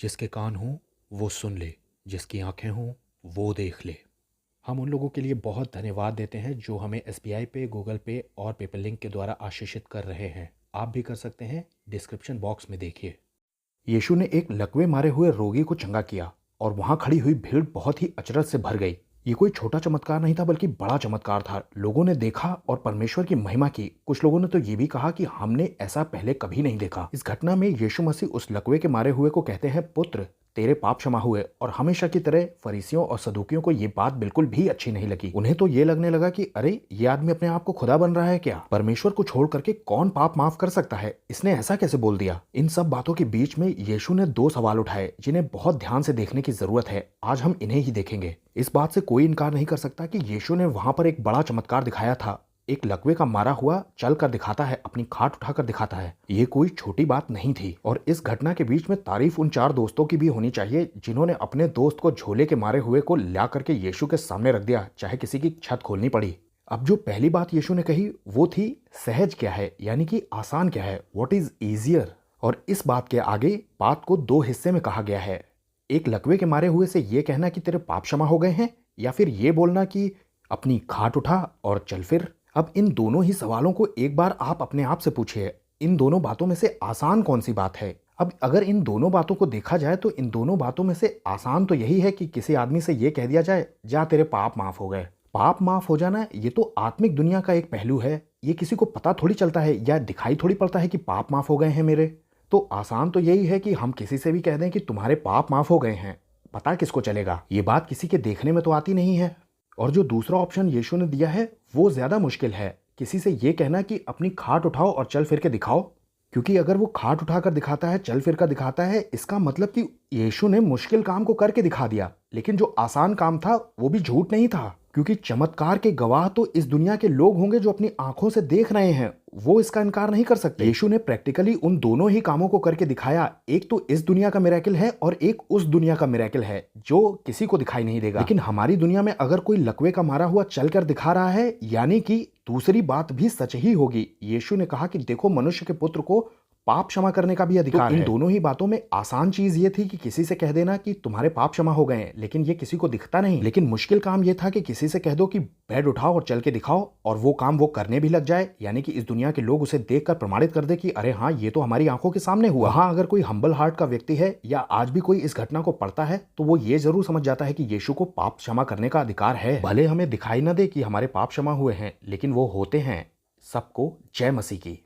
जिसके कान हों वो सुन ले, जिसकी आंखें हों वो देख ले। हम उन लोगों के लिए बहुत धन्यवाद देते हैं जो हमें एसबीआई पे, गूगल पे और पेपल लिंक के द्वारा आशीषित कर रहे हैं। आप भी कर सकते हैं, डिस्क्रिप्शन बॉक्स में देखिए। यीशु ने एक लकवे मारे हुए रोगी को चंगा किया और वहां खड़ी हुई भीड़ बहुत ही अचरज से भर गई। ये कोई छोटा चमत्कार नहीं था बल्कि बड़ा चमत्कार था। लोगों ने देखा और परमेश्वर की महिमा की। कुछ लोगों ने तो ये भी कहा कि हमने ऐसा पहले कभी नहीं देखा। इस घटना में यीशु मसीह उस लकवे के मारे हुए को कहते हैं, पुत्र तेरे पाप क्षमा हुए। और हमेशा की तरह फरीसियों और सदूकियों को ये बात बिल्कुल भी अच्छी नहीं लगी। उन्हें तो ये लगने लगा कि अरे ये आदमी अपने आप को खुदा बन रहा है क्या? परमेश्वर को छोड़ करके कौन पाप माफ कर सकता है? इसने ऐसा कैसे बोल दिया? इन सब बातों के बीच में यीशु ने दो सवाल उठाए जिन्हें बहुत ध्यान से देखने की जरूरत है। आज हम इन्हें ही देखेंगे। इस बात से कोई इनकार नहीं कर सकता कि यीशु ने वहां पर एक बड़ा चमत्कार दिखाया था। एक लकवे का मारा हुआ चल कर दिखाता है, अपनी खाट उठाकर दिखाता है। ये कोई छोटी बात नहीं थी। और इस घटना के बीच में तारीफ उन चार दोस्तों की भी होनी चाहिए जिन्होंने अपने दोस्त को झोले के मारे हुए को ला करके यीशु के सामने रख दिया, चाहे किसी की छत खोलनी पड़ी। अब जो पहली बात यीशु ने कही वो थी सहज क्या है, यानी कि आसान क्या है, व्हाट इज ईजियर। और इस बात के आगे बात को दो हिस्से में कहा गया है। एक लकवे के मारे हुए से ये कहना कि तेरे पाप क्षमा हो गए हैं, या फिर ये बोलना कि अपनी खाट उठा और चल फिर। अब इन दोनों ही सवालों को एक बार आप अपने आप से पूछिए, इन दोनों बातों में से आसान कौन सी बात है? अब अगर इन दोनों बातों को देखा जाए तो इन दोनों बातों में से आसान तो यही है कि किसी आदमी से यह कह दिया जाए, जा तेरे पाप माफ हो गए। पाप माफ हो जाना ये तो आत्मिक दुनिया का एक पहलू है। ये किसी को पता थोड़ी चलता है या दिखाई थोड़ी पड़ता है कि पाप माफ हो गए हैं मेरे। तो आसान तो यही है कि हम किसी से भी कह दें कि तुम्हारे पाप माफ हो गए हैं। पता किसको चलेगा? ये बात किसी के देखने में तो आती नहीं है। और जो दूसरा ऑप्शन यीशु ने दिया है वो ज्यादा मुश्किल है, किसी से ये कहना कि अपनी खाट उठाओ और चल फिर के दिखाओ। क्योंकि अगर वो खाट उठाकर दिखाता है, चल फिर कर दिखाता है, इसका मतलब कि यीशु ने मुश्किल काम को करके दिखा दिया। लेकिन जो आसान काम था वो भी झूठ नहीं था, क्योंकि चमत्कार के गवाह तो इस दुनिया के लोग होंगे जो अपनी आंखों से देख रहे हैं। वो इसका इनकार नहीं कर सकते। यीशु ने प्रैक्टिकली उन दोनों ही कामों को करके दिखाया। एक तो इस दुनिया का मिरेकल है और एक उस दुनिया का मिरेकल है जो किसी को दिखाई नहीं देगा। लेकिन हमारी दुनिया में अगर कोई लकवे का मारा हुआ चलकर दिखा रहा है, यानी कि दूसरी बात भी सच ही होगी। यीशु ने कहा कि देखो, मनुष्य के पुत्र को पाप क्षमा करने का भी अधिकार है। इन दोनों ही बातों में आसान चीज ये थी कि किसी से कह देना कि तुम्हारे पाप क्षमा हो गए हैं, लेकिन ये किसी को दिखता नहीं। लेकिन मुश्किल काम ये था कि किसी से कह दो कि बेड उठाओ और चल के दिखाओ, और वो काम वो करने भी लग जाए, यानी कि इस दुनिया के लोग उसे देखकर प्रमाणित कर दे कि अरे हाँ, ये तो हमारी आंखों के सामने हुआ। हाँ, अगर कोई हम्बल हार्ट का व्यक्ति है या आज भी कोई इस घटना को पढ़ता है तो वो ये जरूर समझ जाता है कि यीशु को पाप क्षमा करने का अधिकार है। भले हमें दिखाई न दे कि हमारे पाप क्षमा हुए हैं, लेकिन वो होते हैं। सबको जय मसीह की।